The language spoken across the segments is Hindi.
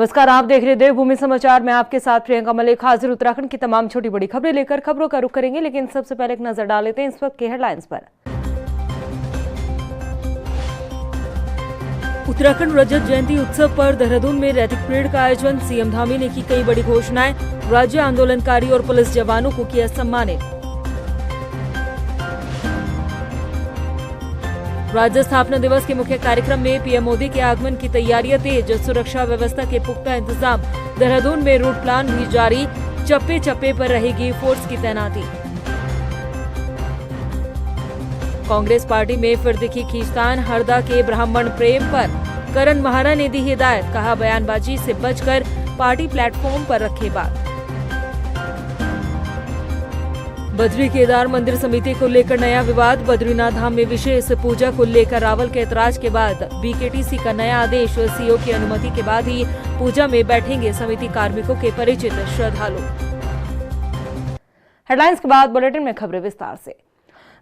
नमस्कार, आप देख रहे हैं देवभूमि समाचार। मैं आपके साथ प्रियंका मलिक हाजिर उत्तराखंड की तमाम छोटी बड़ी खबरें लेकर खबरों का रुख करेंगे, लेकिन सबसे पहले एक नजर डाल लेते हैं इस वक्त के हेडलाइंस पर। उत्तराखंड रजत जयंती उत्सव पर देहरादून में रैतिक परेड का आयोजन। सीएम धामी ने की कई बड़ी घोषणाएं। राज्य आंदोलनकारी और पुलिस जवानों को किया सम्मानित। राज्य स्थापना दिवस के मुख्य कार्यक्रम में पीएम मोदी के आगमन की तैयारियां तेज। सुरक्षा व्यवस्था के पुख्ता इंतजाम। देहरादून में रूट प्लान भी जारी। चप्पे चप्पे पर रहेगी फोर्स की तैनाती। कांग्रेस पार्टी में फिर दिखी खींचतान। हरदा के ब्राह्मण प्रेम पर करण महारा ने दी हिदायत। कहा, बयानबाजी से बचकर पार्टी प्लेटफॉर्म पर रखे बात। बद्री केदार मंदिर समिति को लेकर नया विवाद। बद्रीनाथ धाम में विशेष पूजा को लेकर रावल के ऐतराज के बाद बीकेटीसी का नया आदेश। सीओ की अनुमति के बाद ही पूजा में बैठेंगे समिति कार्मिकों के परिचित श्रद्धालु। हेडलाइंस के बाद बुलेटिन में खबरें विस्तार से।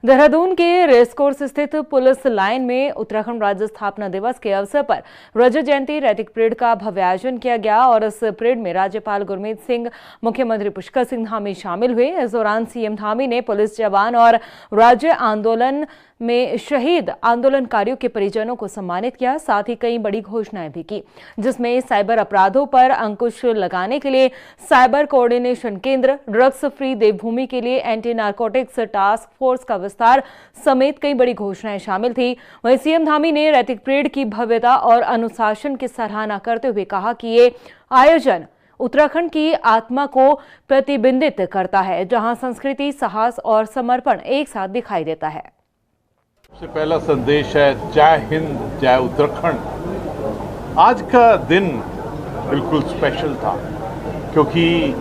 देहरादून के रेसकोर्स स्थित पुलिस लाइन में उत्तराखंड राज्य स्थापना दिवस के अवसर पर रजत जयंती रैतिक परेड का भव्य आयोजन किया गया और इस परेड में राज्यपाल गुरमीत सिंह, मुख्यमंत्री पुष्कर सिंह धामी शामिल हुए। इस दौरान सीएम धामी ने पुलिस जवान और राज्य आंदोलन में शहीद आंदोलनकारियों के परिजनों को सम्मानित किया। साथ ही कई बड़ी घोषणाएं भी की, जिसमें साइबर अपराधों पर अंकुश लगाने के लिए साइबर कोऑर्डिनेशन केंद्र, ड्रग्स फ्री देवभूमि के लिए एंटी नारकोटिक्स टास्क फोर्स का विस्तार समेत कई बड़ी घोषणाएं शामिल थी। वहीं सीएम धामी ने रैतिक परेड की भव्यता और अनुशासन की सराहना करते हुए कहा कि ये आयोजन उत्तराखंड की आत्मा को प्रतिबिंबित करता है, जहां संस्कृति, साहस और समर्पण एक साथ दिखाई देता है। सबसे पहला संदेश है जय हिंद, जय उत्तराखंड। आज का दिन बिल्कुल स्पेशल था, क्योंकि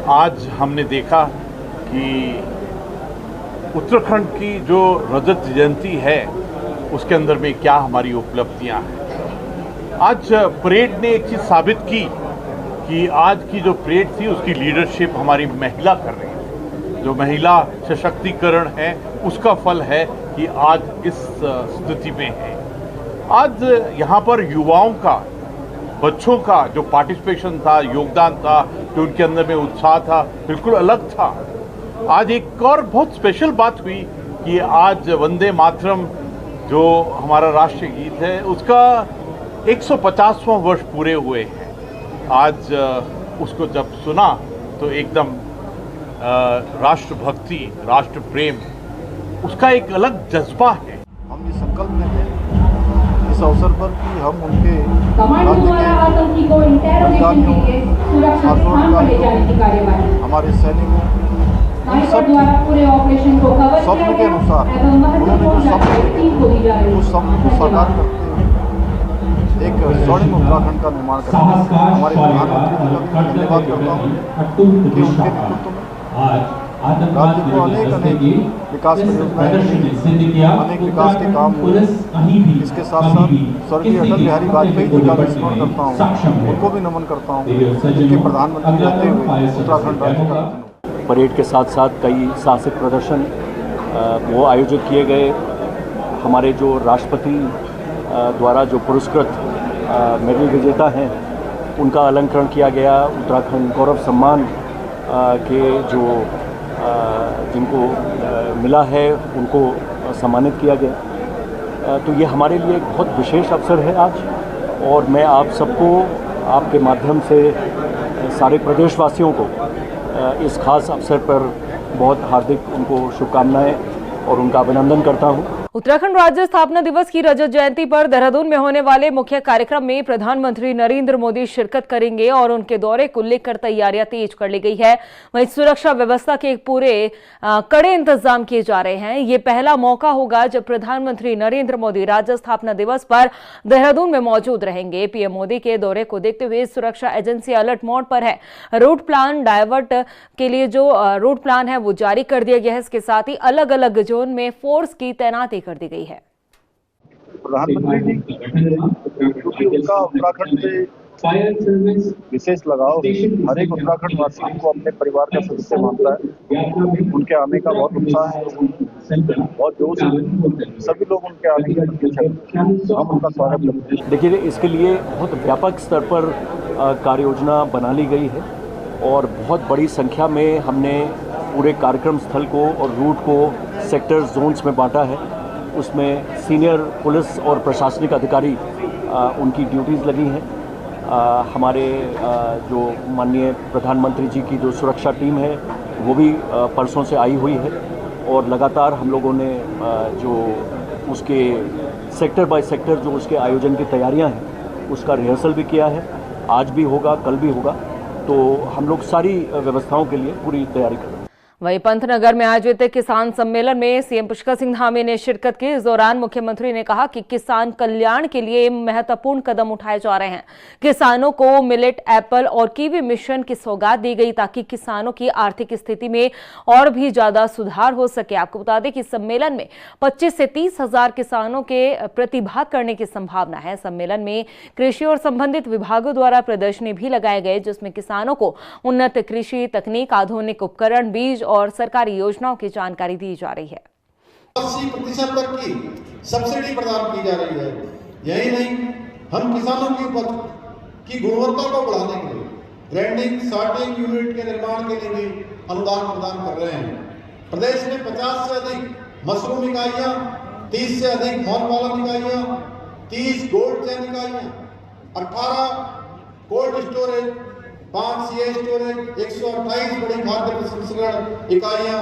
आज हमने देखा कि उत्तराखंड की जो रजत जयंती है उसके अंदर में क्या हमारी उपलब्धियां हैं। आज परेड ने एक चीज़ साबित की कि आज की जो परेड थी उसकी लीडरशिप हमारी महिला कर रही है। जो महिला सशक्तिकरण है उसका फल है कि आज इस स्थिति में है। आज यहाँ पर युवाओं का, बच्चों का जो पार्टिसिपेशन था, योगदान था, जो उनके अंदर में उत्साह था, बिल्कुल अलग था। आज एक और बहुत स्पेशल बात हुई कि आज वंदे मातरम जो हमारा राष्ट्रीय गीत है उसका 150वां वर्ष पूरे हुए हैं। आज उसको जब सुना तो एकदम राष्ट्रभक्ति, राष्ट्र प्रेम, उसका एक अलग जज्बा है। हम ये संकल्प में थे इस अवसर पर कि हम उनके हमारे सैनिकों उन सब स्वप्न के अनुसार उन्होंने जो सपने उस सपने को साकार करते हुए एक स्वर्णिम उत्तराखंड का निर्माण करेंगे। हमारे प्रधानमंत्री जी का भी धन्यवाद करता हूँ कि उनके नेतृत्व में राज्य को अनेक विकास परियोजनाएं, अनेक विकास के काम हुए। इसके साथ साथ स्वर्गीय अटल बिहारी वाजपेयी जी का भी स्मरण करता हूँ, उनको भी नमन करता हूँ, उनके प्रधानमंत्री रहते हुए उत्तराखंड राज्य का। परेड के साथ साथ कई साहसिक प्रदर्शन वो आयोजित किए गए। हमारे जो राष्ट्रपति द्वारा जो पुरस्कृत मेडल विजेता हैं उनका अलंकरण किया गया। उत्तराखंड गौरव सम्मान के जो जिनको मिला है उनको सम्मानित किया गया। तो ये हमारे लिए एक बहुत विशेष अवसर है आज, और मैं आप सबको आपके माध्यम से सारे प्रदेशवासियों को इस खास अवसर पर बहुत हार्दिक उनको शुभकामनाएं और उनका अभिनंदन करता हूँ। उत्तराखंड राज्य स्थापना दिवस की रजत जयंती पर देहरादून में होने वाले मुख्य कार्यक्रम में प्रधानमंत्री नरेंद्र मोदी शिरकत करेंगे और उनके दौरे को लेकर तैयारियां तेज कर ली गई है। वहीं सुरक्षा व्यवस्था के पूरे कड़े इंतजाम किए जा रहे हैं। ये पहला मौका होगा जब प्रधानमंत्री नरेंद्र मोदी राज्य स्थापना दिवस पर देहरादून में मौजूद रहेंगे। पीएम मोदी के दौरे को देखते हुए सुरक्षा एजेंसी अलर्ट मोड पर है। रूट प्लान डायवर्ट के लिए जो रूट प्लान है वो जारी कर दिया गया है। इसके साथ ही अलग अलग जोन में फोर्स की तैनाती कर दी गई है। प्रधानमंत्री जी क्योंकि उनका उत्तराखंड से विशेष लगाव, हर एक उत्तराखंड वासी को अपने परिवार का सदस्य मानता है। उनके आने का बहुत उत्साह है, बहुत जोश है, सभी लोग उनके आने की प्रतीक्षा करते हैं। हम उनका स्वागत करते हैं। देखिए, इसके लिए बहुत व्यापक स्तर पर कार्य योजना बना ली गई है और बहुत बड़ी संख्या में हमने पूरे कार्यक्रम स्थल को और रूट को सेक्टर जोन्स में बांटा है। उसमें सीनियर पुलिस और प्रशासनिक अधिकारी उनकी ड्यूटीज़ लगी हैं। हमारे जो माननीय प्रधानमंत्री जी की जो सुरक्षा टीम है वो भी परसों से आई हुई है और लगातार हम लोगों ने जो उसके सेक्टर बाय सेक्टर जो उसके आयोजन की तैयारियां हैं उसका रिहर्सल भी किया है। आज भी होगा, कल भी होगा, तो हम लोग सारी व्यवस्थाओं के लिए पूरी तैयारी कर रहे हैं। वहीं पंतनगर में आयोजित किसान सम्मेलन में सीएम पुष्कर सिंह धामी ने शिरकत की। इस दौरान मुख्यमंत्री ने कहा कि किसान कल्याण के लिए महत्वपूर्ण कदम उठाए जा रहे हैं। किसानों को मिलेट, एप्पल और कीवी मिशन की सौगात दी गई ताकि किसानों की आर्थिक स्थिति में और भी ज्यादा सुधार हो सके। आपको बता दें कि सम्मेलन में 25 से 30 हजार किसानों के प्रतिभाग करने की संभावना है। सम्मेलन में कृषि और संबंधित विभागों द्वारा प्रदर्शनी भी लगाए गए, जिसमें किसानों को उन्नत कृषि तकनीक, आधुनिक उपकरण, बीज और सरकारी योजनाओं की जानकारी दी जा रही है। 80% तक की सब्सिडी प्रदान की जा रही है। यही नहीं, हम किसानों की उपज की गुणवत्ता को बढ़ाने के लिए ग्राइंडिंग सॉर्टिंग यूनिट के निर्माण के लिए भी अनुदान प्रदान कर रहे हैं। प्रदेश में 50 से अधिक मशरूम इकाइयां, 30 से अधिक मौन पालन इकाइयां, 30 गोल्ड चेन इकाइयां, 18 कोल्ड स्टोरेज, 5 सीए स्टोरेज, 128 बड़ी खाद्य प्रसंस्करण इकाइयां,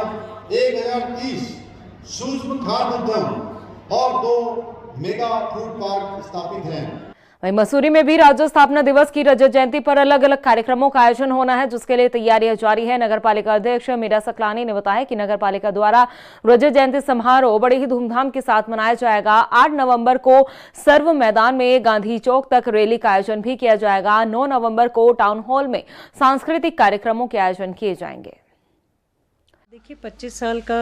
1030 सूक्ष्म खाद्य उद्यम और 2 मेगा फूड पार्क स्थापित हैं। वहीं मसूरी में भी राज्य स्थापना दिवस की रजत जयंती पर अलग अलग कार्यक्रमों का आयोजन होना है, जिसके लिए तैयारियां जारी है। नगर पालिका अध्यक्ष मीरा सकलानी ने बताया कि नगर पालिका द्वारा रजत जयंती समारोह बड़े ही धूमधाम के साथ मनाया जाएगा। 8 नवंबर को सर्व मैदान में गांधी चौक तक रैली का आयोजन भी किया जाएगा। 9 नवंबर को टाउन हॉल में सांस्कृतिक कार्यक्रमों के आयोजन किए जाएंगे। देखिए, 25 साल का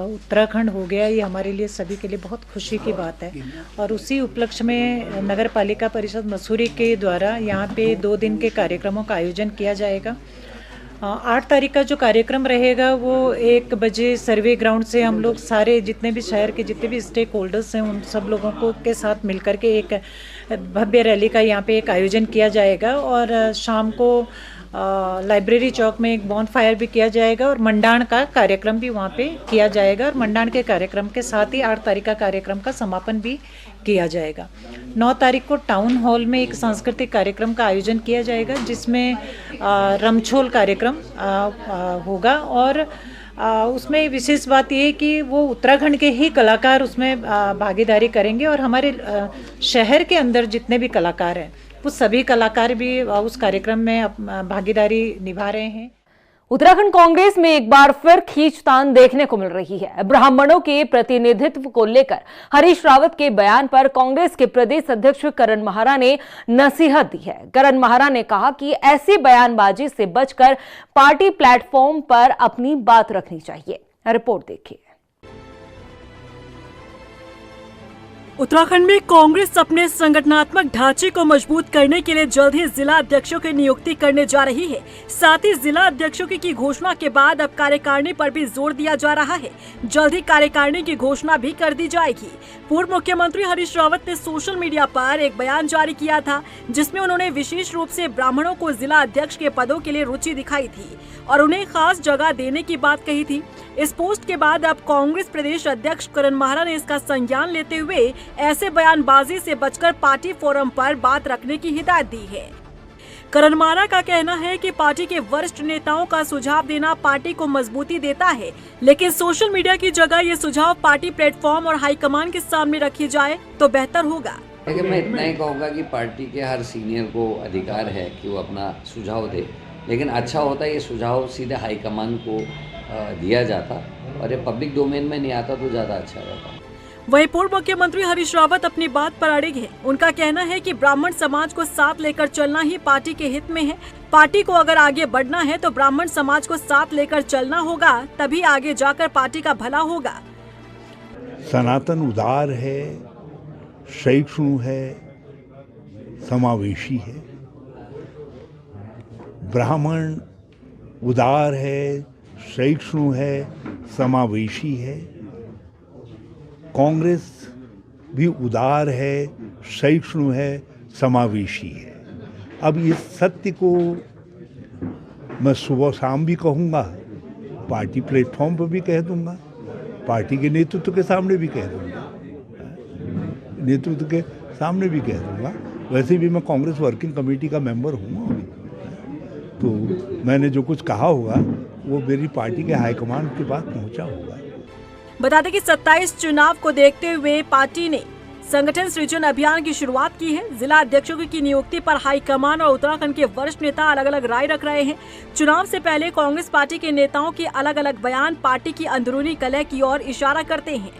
उत्तराखंड हो गया, ये हमारे लिए सभी के लिए बहुत खुशी की बात है। और उसी उपलक्ष्य में नगर पालिका परिषद मसूरी के द्वारा यहाँ पे 2 दिन के कार्यक्रमों का आयोजन किया जाएगा। 8 तारीख का जो कार्यक्रम रहेगा वो 1 बजे सर्वे ग्राउंड से हम लोग सारे जितने भी शहर के जितने भी स्टेक होल्डर्स हैं उन सब लोगों को के साथ मिलकर के एक भव्य रैली का यहाँ पे एक आयोजन किया जाएगा। और शाम को लाइब्रेरी चौक में एक बॉनफायर भी किया जाएगा और मंडाण का कार्यक्रम भी वहाँ पे किया जाएगा। और मंडाण के कार्यक्रम के साथ ही 8 तारीख का कार्यक्रम का समापन भी किया जाएगा। 9 तारीख को टाउन हॉल में एक सांस्कृतिक कार्यक्रम का आयोजन किया जाएगा, जिसमें रमछोल कार्यक्रम होगा। और उसमें विशेष बात ये है कि वो उत्तराखंड के ही कलाकार उसमें भागीदारी करेंगे और हमारे शहर के अंदर जितने भी कलाकार हैं वो सभी कलाकार भी उस कार्यक्रम में भागीदारी निभा रहे हैं। उत्तराखंड कांग्रेस में एक बार फिर खींचतान देखने को मिल रही है। ब्राह्मणों के प्रतिनिधित्व को लेकर हरीश रावत के बयान पर कांग्रेस के प्रदेश अध्यक्ष करण महारा ने नसीहत दी है। करण महारा ने कहा कि ऐसी बयानबाजी से बचकर पार्टी प्लेटफॉर्म पर अपनी बात रखनी चाहिए। रिपोर्ट देखिए। उत्तराखंड में कांग्रेस अपने संगठनात्मक ढांचे को मजबूत करने के लिए जल्द ही जिला अध्यक्षों की नियुक्ति करने जा रही है। साथ ही जिला अध्यक्षों की घोषणा के बाद अब कार्यकारिणी पर भी जोर दिया जा रहा है। जल्द ही कार्यकारिणी की घोषणा भी कर दी जाएगी। पूर्व मुख्यमंत्री हरीश रावत ने सोशल मीडिया पर एक बयान जारी किया था, जिसमें उन्होंने विशेष रूप से ब्राह्मणों को जिला अध्यक्ष के पदों के लिए रुचि दिखाई थी और उन्हें खास जगह देने की बात कही थी। इस पोस्ट के बाद अब कांग्रेस प्रदेश अध्यक्ष करण महारा ने इसका संज्ञान लेते हुए ऐसे बयानबाजी से बचकर पार्टी फोरम पर बात रखने की हिदायत दी है। करण महारा का कहना है कि पार्टी के वरिष्ठ नेताओं का सुझाव देना पार्टी को मजबूती देता है, लेकिन सोशल मीडिया की जगह ये सुझाव पार्टी प्लेटफॉर्म और हाईकमान के सामने रखी जाए तो बेहतर होगा। लेकिन मैं इतना ही कहूँगा कि पार्टी के हर सीनियर को अधिकार है कि वो अपना सुझाव दे, लेकिन अच्छा होता है ये सुझाव सीधे हाईकमान को दिया जाता और ये पब्लिक डोमेन में नहीं आता तो ज़्यादा अच्छा रहता। वहीं पूर्व मुख्यमंत्री हरीश रावत अपनी बात पर अड़िग है। उनका कहना है कि ब्राह्मण समाज को साथ लेकर चलना ही पार्टी के हित में है। पार्टी को अगर आगे बढ़ना है तो ब्राह्मण समाज को साथ लेकर चलना होगा, तभी आगे जाकर पार्टी का भला होगा। सनातन उदार है, सहिष्णु है, समावेशी है। ब्राह्मण उदार है, सहिष्णु है, समावेशी है। कांग्रेस भी उदार है, सहिष्णु है, समावेशी है। अब इस सत्य को मैं सुबह शाम भी कहूँगा, पार्टी प्लेटफॉर्म पर भी कह दूँगा, पार्टी के नेतृत्व के सामने भी कह दूँगा, नेतृत्व के सामने भी कह दूँगा। वैसे भी मैं कांग्रेस वर्किंग कमेटी का मेंबर हूँ अभी, तो मैंने जो कुछ कहा होगा वो मेरी पार्टी के हाईकमान के पास पहुँचा होगा। बता दें कि 27 चुनाव को देखते हुए पार्टी ने संगठन सृजन अभियान की शुरुआत की है। जिला अध्यक्षों की नियुक्ति पर हाईकमान और उत्तराखंड के वरिष्ठ नेता अलग अलग राय रख रहे हैं। चुनाव से पहले कांग्रेस पार्टी के नेताओं के अलग अलग बयान पार्टी की अंदरूनी कलह की ओर इशारा करते हैं।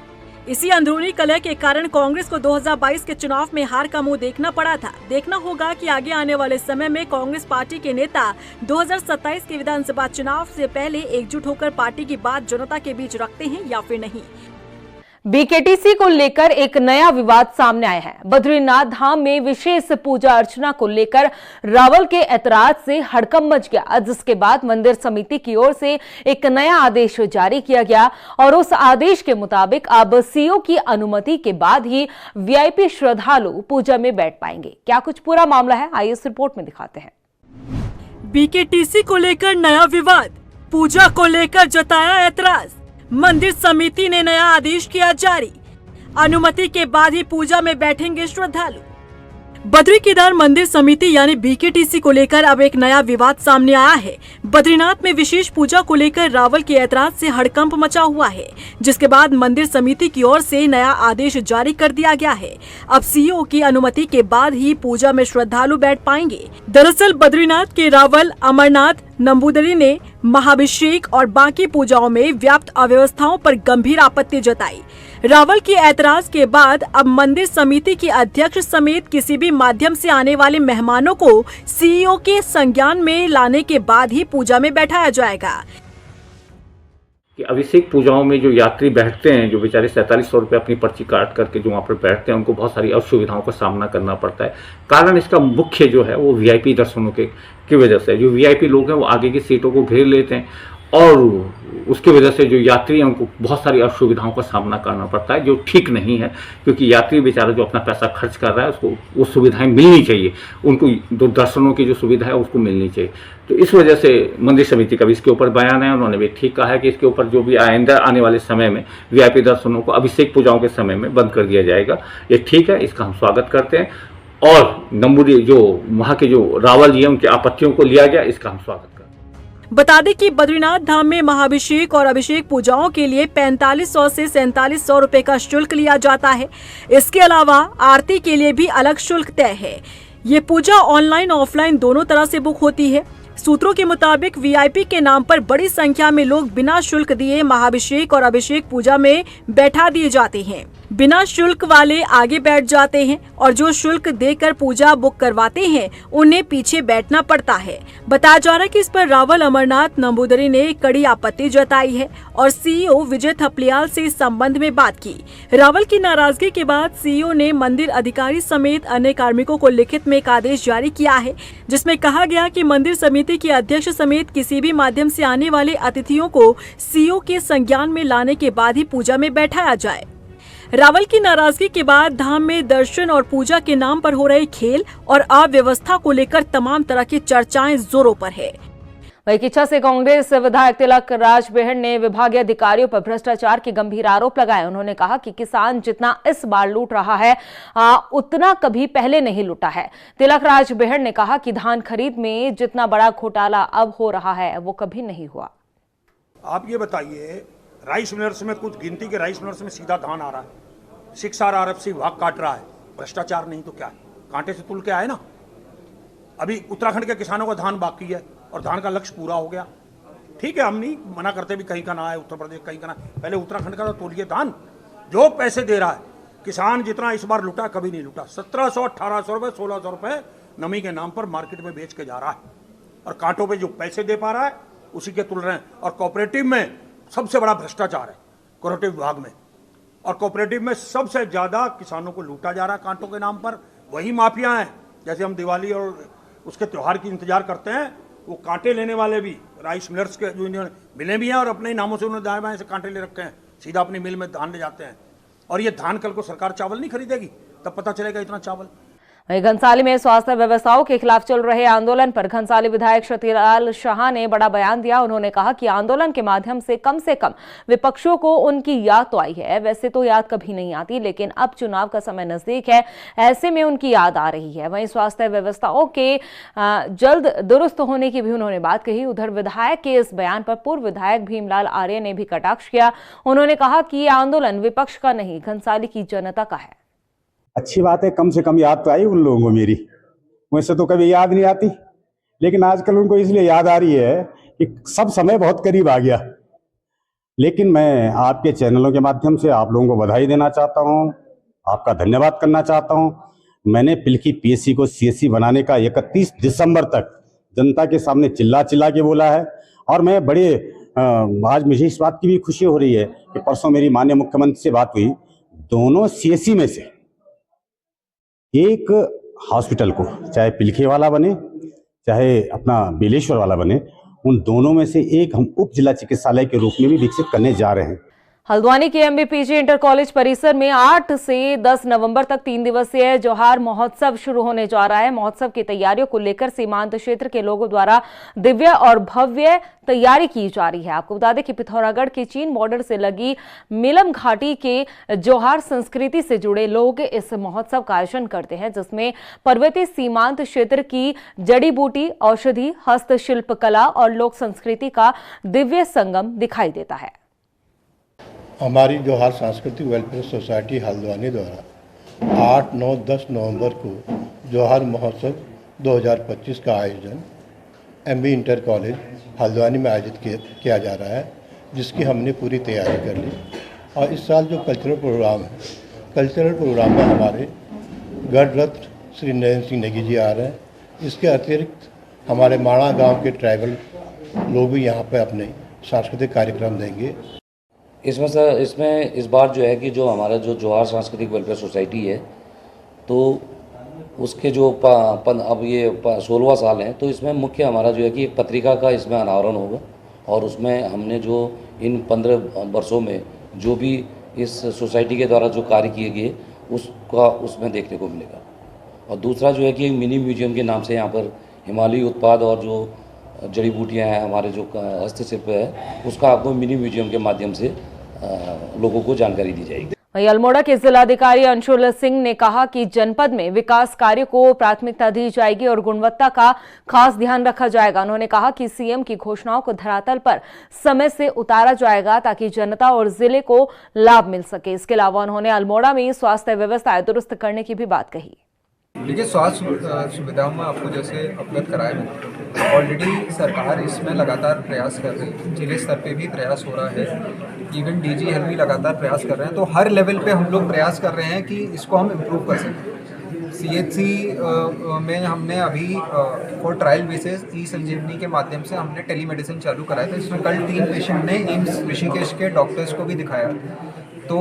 इसी अंदरूनी कलह के कारण कांग्रेस को 2022 के चुनाव में हार का मुंह देखना पड़ा था। देखना होगा कि आगे आने वाले समय में कांग्रेस पार्टी के नेता 2027 के विधानसभा चुनाव से पहले एकजुट होकर पार्टी की बात जनता के बीच रखते हैं या फिर नहीं। बीकेटीसी को लेकर एक नया विवाद सामने आया है। बद्रीनाथ धाम में विशेष पूजा अर्चना को लेकर रावल के ऐतराज से हड़कंप मच गया, जिसके बाद मंदिर समिति की ओर से एक नया आदेश जारी किया गया और उस आदेश के मुताबिक अब सीओ की अनुमति के बाद ही वीआईपी श्रद्धालु पूजा में बैठ पाएंगे। क्या कुछ पूरा मामला है, आइए इस रिपोर्ट में दिखाते हैं। बीकेटीसी को लेकर नया विवाद, पूजा को लेकर जताया ऐतराज, मंदिर समिति ने नया आदेश किया जारी, अनुमति के बाद ही पूजा में बैठेंगे श्रद्धालु। बद्री केदार मंदिर समिति यानी बीकेटीसी को लेकर अब एक नया विवाद सामने आया है। बद्रीनाथ में विशेष पूजा को लेकर रावल के ऐतराज से हड़कंप मचा हुआ है, जिसके बाद मंदिर समिति की ओर से नया आदेश जारी कर दिया गया है। अब सीओ की अनुमति के बाद ही पूजा में श्रद्धालु बैठ पाएंगे। दरअसल बद्रीनाथ के रावल, अमरनाथ, नंबूदरी ने महाभिषेक और बाकी पूजाओं में व्याप्त अव्यवस्थाओं पर गंभीर आपत्ति जताई। रावल की ऐतराज के बाद अब मंदिर समिति की अध्यक्ष समेत किसी भी माध्यम से आने वाले मेहमानों को सीईओ के संज्ञान में लाने के बाद ही पूजा में बैठाया जाएगा। कि अभिषेक पूजाओं में जो यात्री बैठते हैं, जो बेचारे 4700 रुपये अपनी पर्ची काट करके जो वहाँ पर बैठते हैं, उनको बहुत सारी असुविधाओं का सामना करना पड़ता है। कारण इसका मुख्य जो है वो वीआईपी दर्शनों की वजह से, जो वीआईपी लोग हैं वो आगे की सीटों को घेर लेते हैं और उसकी वजह से जो यात्री हैं उनको बहुत सारी असुविधाओं का सामना करना पड़ता है, जो ठीक नहीं है। क्योंकि यात्री बेचारा जो अपना पैसा खर्च कर रहा है उसको वो सुविधाएं मिलनी चाहिए, उनको जो दर्शनों की जो सुविधा है उसको मिलनी चाहिए। तो इस वजह से मंदिर समिति का भी इसके ऊपर बयान है, उन्होंने भी ठीक कहा है कि इसके ऊपर जो भी आइंदा आने वाले समय में वीआईपी दर्शनों को अभिषेक पूजाओं के समय में बंद कर दिया जाएगा। ये ठीक है, इसका हम स्वागत करते हैं। और नंबूरी जो वहाँ के जो रावल जी हैं उनकी आपत्तियों को लिया गया, इसका हम स्वागत करते हैं। बता दें कि बद्रीनाथ धाम में महाभिषेक और अभिषेक पूजाओं के लिए 4500 से 4700 रुपए का शुल्क लिया जाता है। इसके अलावा आरती के लिए भी अलग शुल्क तय है। ये पूजा ऑनलाइन ऑफलाइन दोनों तरह से बुक होती है। सूत्रों के मुताबिक वीआईपी के नाम पर बड़ी संख्या में लोग बिना शुल्क दिए महाभिषेक और अभिषेक पूजा में बैठा दिए जाते हैं। बिना शुल्क वाले आगे बैठ जाते हैं और जो शुल्क देकर पूजा बुक करवाते हैं उन्हें पीछे बैठना पड़ता है। बताया जा रहा है कि इस पर रावल, अमरनाथ, नंबूदरी ने कड़ी आपत्ति जताई है और सीईओ विजय थपलियाल से इस संबंध में बात की। रावल की नाराजगी के बाद सीईओ ने मंदिर अधिकारी समेत अन्य कार्मिकों को लिखित में एक आदेश जारी किया है, जिसमें कहा गया कि मंदिर समिति के अध्यक्ष समेत किसी भी माध्यम से आने वाले अतिथियों को सीईओ के संज्ञान में लाने के बाद ही पूजा में बैठाया जाए। रावल की नाराजगी के बाद धाम में दर्शन और पूजा के नाम पर हो रहे खेल और अव्यवस्था को लेकर तमाम तरह की चर्चाएं जोरों पर है। वही किच्छा से कांग्रेस विधायक तिलक राज बेहड़ ने विभागीय अधिकारियों पर भ्रष्टाचार के गंभीर आरोप लगाए। उन्होंने कहा कि किसान जितना इस बार लूट रहा है उतना कभी पहले नहीं लूटा है। तिलक राज बेहड़ ने कहा कि धान खरीद में जितना बड़ा घोटाला अब हो रहा है वो कभी नहीं हुआ। आप ये बताइए, राइस मिलर्स में कुछ गिनती के राइस मिलर्स में सीधा धान आ रहा है, 6RRFC विभाग काट रहा है। भ्रष्टाचार नहीं तो क्या है? कांटे से तुल के आए ना। अभी उत्तराखंड के किसानों का धान बाकी है और धान का लक्ष्य पूरा हो गया। ठीक है, हम नहीं मना करते भी कहीं का ना है, उत्तर प्रदेश कहीं का ना। पहले उत्तराखंड का तो तोलिए धान, जो पैसे दे रहा है किसान जितना इस बार लूटा कभी नहीं लूटा। 1700, 1800 रुपये, 1600 रुपये नमी के नाम पर मार्केट में बेच के जा रहा है और कांटों पे जो पैसे दे पा रहा है उसी के तुल रहे हैं। और कोऑपरेटिव में सबसे बड़ा भ्रष्टाचार है कोऑपरेटिव विभाग में, और कोऑपरेटिव में सबसे ज्यादा किसानों को लूटा जा रहा है कांटों के नाम पर। वही माफिया हैं, जैसे हम दिवाली और उसके त्यौहार की इंतजार करते हैं, वो कांटे लेने वाले भी राइस मिलर्स के जो इन्होंने मिलें भी हैं और अपने ही नामों से उन्होंने दाएं बाएं से कांटे ले रखे हैं, सीधा अपनी मिल में धान ले जाते हैं। और ये धान कल को सरकार चावल नहीं खरीदेगी, तब पता चलेगा इतना चावल। वहीं घनसाली में स्वास्थ्य व्यवस्थाओं के खिलाफ चल रहे आंदोलन पर घनसाली विधायक शक्तिलाल शाह ने बड़ा बयान दिया। उन्होंने कहा कि आंदोलन के माध्यम से कम विपक्षों को उनकी याद तो आई है। वैसे तो याद कभी नहीं आती, लेकिन अब चुनाव का समय नजदीक है, ऐसे में उनकी याद आ रही है। वहीं स्वास्थ्य व्यवस्थाओं के जल्द दुरुस्त होने की भी उन्होंने बात कही। उधर विधायक के इस बयान पर पूर्व विधायक भीमलाल आर्य ने भी कटाक्ष किया। उन्होंने कहा कि ये आंदोलन विपक्ष का नहीं, घनसाली की जनता का है। अच्छी बात है, कम से कम याद तो आई उन लोगों को मेरी। वैसे तो कभी याद नहीं आती, लेकिन आजकल उनको इसलिए याद आ रही है कि सब समय बहुत करीब आ गया। लेकिन मैं आपके चैनलों के माध्यम से आप लोगों को बधाई देना चाहता हूं, आपका धन्यवाद करना चाहता हूं। मैंने पिलखी पीएससी को सीएससी बनाने का 31 दिसंबर तक जनता के सामने चिल्ला के बोला है। और मैं आज मुझे इस बात की भी खुशी हो रही है कि परसों मेरी माननीय मुख्यमंत्री से बात हुई, दोनों सीएससी में से एक हॉस्पिटल को, चाहे पिलखे वाला बने चाहे अपना बेलेश्वर वाला बने, उन दोनों में से एक हम उप जिला चिकित्सालय के रूप में भी विकसित करने जा रहे हैं। हल्द्वानी के एमबीपीजी इंटर कॉलेज परिसर में 8 से 10 नवंबर तक 3 दिवसीय जोहार महोत्सव शुरू होने जा रहा है। महोत्सव की तैयारियों को लेकर सीमांत क्षेत्र के लोगों द्वारा दिव्य और भव्य तैयारी की जा रही है। आपको बता दें कि पिथौरागढ़ के चीन बॉर्डर से लगी मीलम घाटी के जोहार संस्कृति से जुड़े लोग इस महोत्सव का आयोजन करते हैं, जिसमें पर्वतीय सीमांत क्षेत्र की जड़ी बूटी, औषधि, हस्तशिल्प कला और लोक संस्कृति का दिव्य संगम दिखाई देता है। हमारी जोहार सांस्कृतिक वेलफेयर सोसाइटी हल्द्वानी द्वारा 8, 9, 10 नवंबर को जोहार महोत्सव 2025 का आयोजन एमबी इंटर कॉलेज हल्द्वानी में आयोजित किया जा रहा है, जिसकी हमने पूरी तैयारी कर ली। और इस साल जो कल्चरल प्रोग्राम में हमारे गढ़ रत्न श्री नरेंद्र सिंह नेगी जी आ रहे हैं। इसके अतिरिक्त हमारे माणा गांव के ट्राइबल लोग भी यहाँ पर अपने सांस्कृतिक कार्यक्रम देंगे। इसमें इस बार जो है कि जो हमारा जो जोहार सांस्कृतिक वेलफेयर सोसाइटी है, तो उसके जो अब ये 16वां साल है, तो इसमें मुख्य हमारा जो है कि एक पत्रिका का इसमें अनावरण होगा। और उसमें हमने जो इन 15 वर्षों में जो भी इस सोसाइटी के द्वारा जो कार्य किए गए उसका उसमें देखने को मिलेगा। और दूसरा जो है कि मिनी म्यूजियम के नाम से यहाँ पर हिमालयी उत्पाद और जो जड़ी बूटियाँ हैं, हमारे जो हस्तशिल्प है, उसका आपको मिनी म्यूजियम के माध्यम से लोगों को जानकारी दी जाएगी। वहीं अल्मोड़ा के जिलाधिकारी अंशुल सिंह ने कहा कि जनपद में विकास कार्य को प्राथमिकता दी जाएगी और गुणवत्ता का खास ध्यान रखा जाएगा। उन्होंने कहा कि सीएम की घोषणाओं को धरातल पर समय से उतारा जाएगा ताकि जनता और जिले को लाभ मिल सके। इसके अलावा उन्होंने अल्मोड़ा में स्वास्थ्य व्यवस्था दुरुस्त करने की भी बात कही। देखिए, स्वास्थ्य सुविधाओं में आपको जैसे अवगत कराया मैंने, ऑलरेडी सरकार इसमें लगातार प्रयास कर रही है। जिले स्तर पे भी प्रयास हो रहा है, इवन डीजी हेल्थ भी लगातार प्रयास कर रहे हैं। तो हर लेवल पे हम लोग प्रयास कर रहे हैं कि इसको हम इम्प्रूव कर सकें। सीएचसी में हमने अभी फॉर ट्रायल बेसिस ई संजीवनी के माध्यम से हमने टेलीमेडिसिन चालू कराया था, जिसमें कल 3 पेशेंट ने एम्स ऋषिकेश के डॉक्टर्स को भी दिखाया। तो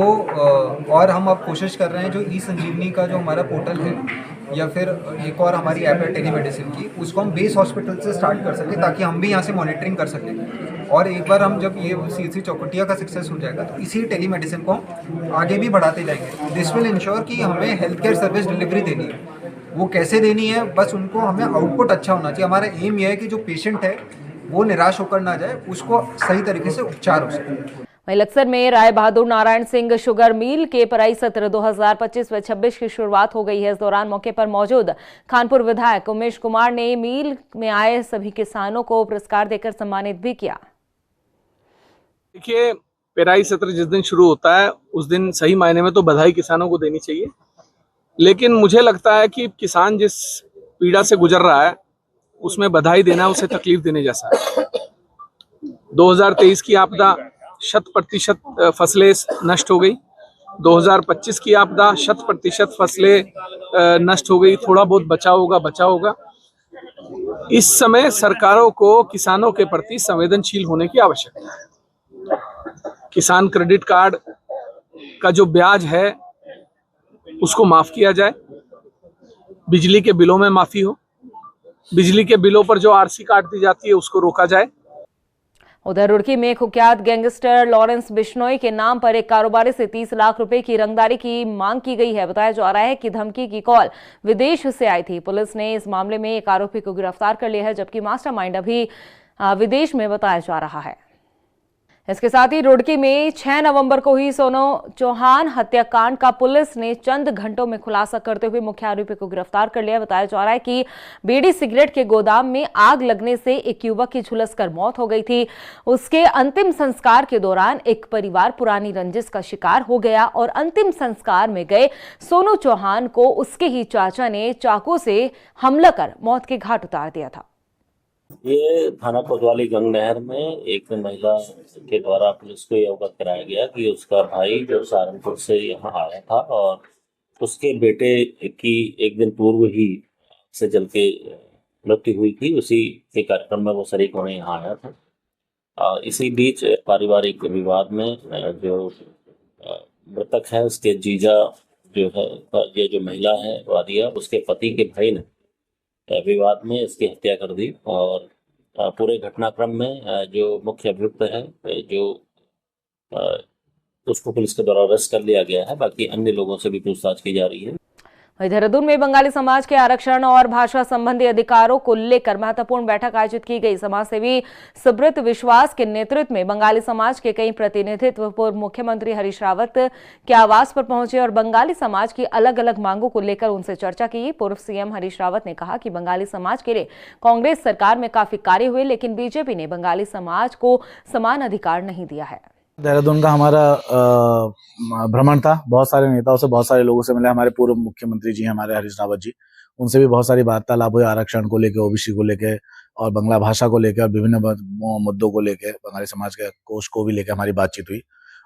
और हम अब कोशिश कर रहे हैं जो ई संजीवनी का जो हमारा पोर्टल है या फिर एक और हमारी ऐप है टेलीमेडिसिन की, उसको हम बेस हॉस्पिटल से स्टार्ट कर सकें ताकि हम भी यहाँ से मॉनिटरिंग कर सकें। और एक बार हम जब ये सीएचसी चौकटिया का सक्सेस हो जाएगा तो इसी टेलीमेडिसिन को हम आगे भी बढ़ाते जाएंगे। दिस विल इंश्योर कि हमें हेल्थ केयर सर्विस डिलीवरी देनी है, वो कैसे देनी है, बस उनको हमें आउटपुट अच्छा होना चाहिए। हमारा एम यह है कि जो पेशेंट है वो निराश होकर ना जाए, उसको सही तरीके से उपचार हो सके। वहीं लक्सर में राय बहादुर नारायण सिंह शुगर मिल के पेराई सत्र 2025 व 26 की शुरुआत हो गई है। इस दौरान मौके पर मौजूद खानपुर विधायक उमेश कुमार ने मिल में आए सभी किसानों को पुरस्कार देकर सम्मानित भी किया। देखिए, पेराई सत्र जिस दिन शुरू होता है उस दिन सही मायने में तो बधाई किसानों को देनी चाहिए, लेकिन मुझे लगता है कि किसान जिस पीड़ा से गुजर रहा है उसमें बधाई देना उसे तकलीफ देने जैसा है। 2023 की आपदा 100% फसलें नष्ट हो गई, 2025 की आपदा 100% फसलें नष्ट हो गई, थोड़ा बहुत बचा होगा। इस समय सरकारों को किसानों के प्रति संवेदनशील होने की आवश्यकता है। किसान क्रेडिट कार्ड का जो ब्याज है उसको माफ किया जाए, बिजली के बिलों में माफी हो, बिजली के बिलों पर जो आरसी काट दी जाती है उसको रोका जाए। उधर रुड़की में कुख्यात गैंगस्टर लॉरेंस बिश्नोई के नाम पर एक कारोबारी से 30 लाख रुपए की रंगदारी की मांग की गई है। बताया जा रहा है कि धमकी की कॉल विदेश से आई थी। पुलिस ने इस मामले में एक आरोपी को गिरफ्तार कर लिया है, जबकि मास्टरमाइंड अभी विदेश में बताया जा रहा है। इसके साथ ही रुड़की में 6 नवंबर को हुई सोनू चौहान हत्याकांड का पुलिस ने चंद घंटों में खुलासा करते हुए मुख्य आरोपी को गिरफ्तार कर लिया। बताया जा रहा है कि बीड़ी सिगरेट के गोदाम में आग लगने से एक युवक की झुलसकर मौत हो गई थी। उसके अंतिम संस्कार के दौरान एक परिवार पुरानी रंजिश का शिकार हो गया और अंतिम संस्कार में गए सोनू चौहान को उसके ही चाचा ने चाकू से हमला कर मौत के घाट उतार दिया था। ये थाना कोतवाली गंगनहर में एक महिला के द्वारा पुलिस को ये अवगत कराया गया कि उसका भाई जो सहारनपुर से यहाँ आया था और उसके बेटे की एक दिन पूर्व ही से जल के मृत्यु हुई थी। उसी के कार्यक्रम में वो शरीक होने यहाँ आया था। इसी बीच पारिवारिक विवाद में जो मृतक है उसके जीजा जो है, ये जो महिला है वादिया, उसके पति के भाई ने विवाद में इसकी हत्या कर दी। और पूरे घटनाक्रम में जो मुख्य अभियुक्त है जो उसको पुलिस के द्वारा अरेस्ट कर लिया गया है। बाकी अन्य लोगों से भी पूछताछ की जा रही है। देहरादून में बंगाली समाज के आरक्षण और भाषा संबंधी अधिकारों को लेकर महत्वपूर्ण बैठक आयोजित की गई। समाजसेवी सुब्रत विश्वास के नेतृत्व में बंगाली समाज के कई प्रतिनिधित्व पूर्व मुख्यमंत्री हरीश रावत के आवास पर पहुंचे और बंगाली समाज की अलग अलग मांगों को लेकर उनसे चर्चा की। पूर्व सीएम हरीश रावत ने कहा कि बंगाली समाज के लिए कांग्रेस सरकार में काफी कार्य हुए, लेकिन बीजेपी ने बंगाली समाज को समान अधिकार नहीं दिया है। देहरादून का हमारा भ्रमण था, बहुत सारे नेताओं से, बहुत सारे लोगों से मिले। हमारे पूर्व मुख्यमंत्री जी हमारे हरीश रावत जी, उनसे भी बहुत सारी वार्तालाप हुई आरक्षण को लेकर, ओबीसी को लेकर और बंगला भाषा को लेकर और विभिन्न मुद्दों को लेकर, बंगाली समाज के कोष को भी लेकर हमारी बातचीत हुई।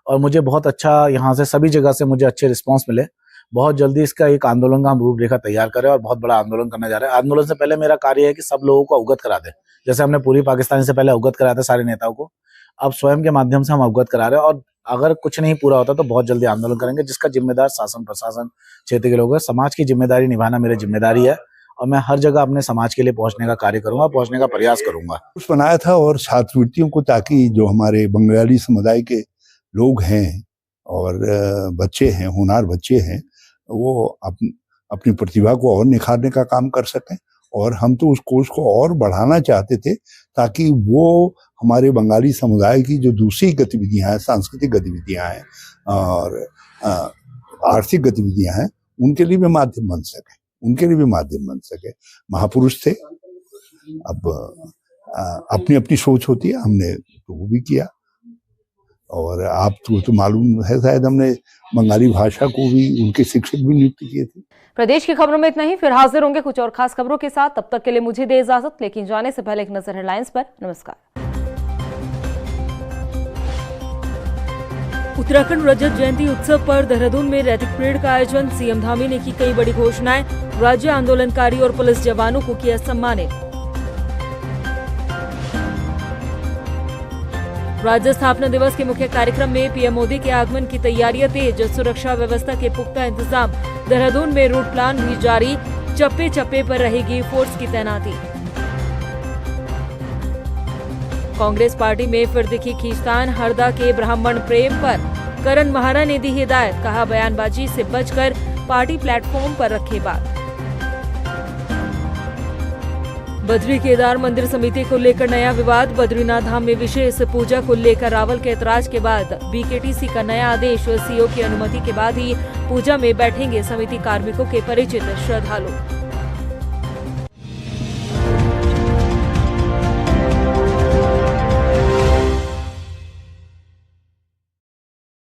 और मुझे बहुत अच्छा यहाँ से सभी जगह से मुझे अच्छे रिस्पॉन्स मिले। बहुत जल्दी इसका एक आंदोलन का हम रूपरेखा तैयार करें और बहुत बड़ा आंदोलन करने जा रहे हैं। आंदोलन से पहले मेरा कार्य है कि सब लोगों को अवगत करा दें, जैसे हमने पूरी पाकिस्तान से पहले अवगत कराया था सारे नेताओं को। अब स्वयं के माध्यम से हम अवगत करा रहे हैं और अगर कुछ नहीं पूरा होता तो बहुत जल्दी आंदोलन करेंगे, जिसका जिम्मेदार शासन प्रशासन क्षेत्र के लोग हैं। समाज की जिम्मेदारी निभाना मेरी जिम्मेदारी है और मैं हर जगह अपने समाज के लिए पहुंचने का कार्य करूंगा, पहुंचने का प्रयास करूंगा। कुछ बनाया था और छात्रवृत्तियों को, ताकि जो हमारे बंगाली समुदाय के लोग हैं और बच्चे हैं, होनहार बच्चे हैं, वो अपनी प्रतिभा को और निखारने का काम कर सकें। और हम तो उस कोर्स को और बढ़ाना चाहते थे ताकि वो हमारे बंगाली समुदाय की जो दूसरी गतिविधियां हैं, सांस्कृतिक गतिविधियां हैं और आर्थिक गतिविधियां हैं, उनके लिए भी माध्यम बन सके, महापुरुष थे। अब अपनी अपनी सोच होती है, हमने तो वो भी किया। और आपको तो मालूम है शायद, हमने बंगाली भाषा को भी, उनके शिक्षक भी नियुक्त किए थे। प्रदेश की खबरों में इतना ही। फिर हाजिर होंगे कुछ और खास खबरों के साथ। तब तक के लिए मुझे दे इजाजत, लेकिन जाने से पहले एक नजर हेडलाइंस पर। नमस्कार। उत्तराखंड रजत जयंती उत्सव पर देहरादून में रैतिक परेड का आयोजन। सीएम धामी ने की कई बड़ी घोषणाएं। राज्य आंदोलनकारी और पुलिस जवानों को किया सम्मानित। राज्य स्थापना दिवस के मुख्य कार्यक्रम में पीएम मोदी के आगमन की तैयारियां तेज। सुरक्षा व्यवस्था के पुख्ता इंतजाम। देहरादून में रूट प्लान भी जारी। चप्पे चप्पे पर रहेगी फोर्स की तैनाती। कांग्रेस पार्टी में फिर दिखी खींचतान। हरदा के ब्राह्मण प्रेम पर करण महारा ने दी हिदायत। कहा, बयानबाजी से बचकर पार्टी प्लेटफॉर्म पर रखे बात। बद्री केदार मंदिर समिति को लेकर नया विवाद। बद्रीनाथ धाम में विशेष पूजा को लेकर रावल के ऐतराज के बाद बीकेटीसी का नया आदेश। सीओ की अनुमति के बाद ही पूजा में बैठेंगे समिति कार्मिकों के परिचित श्रद्धालु।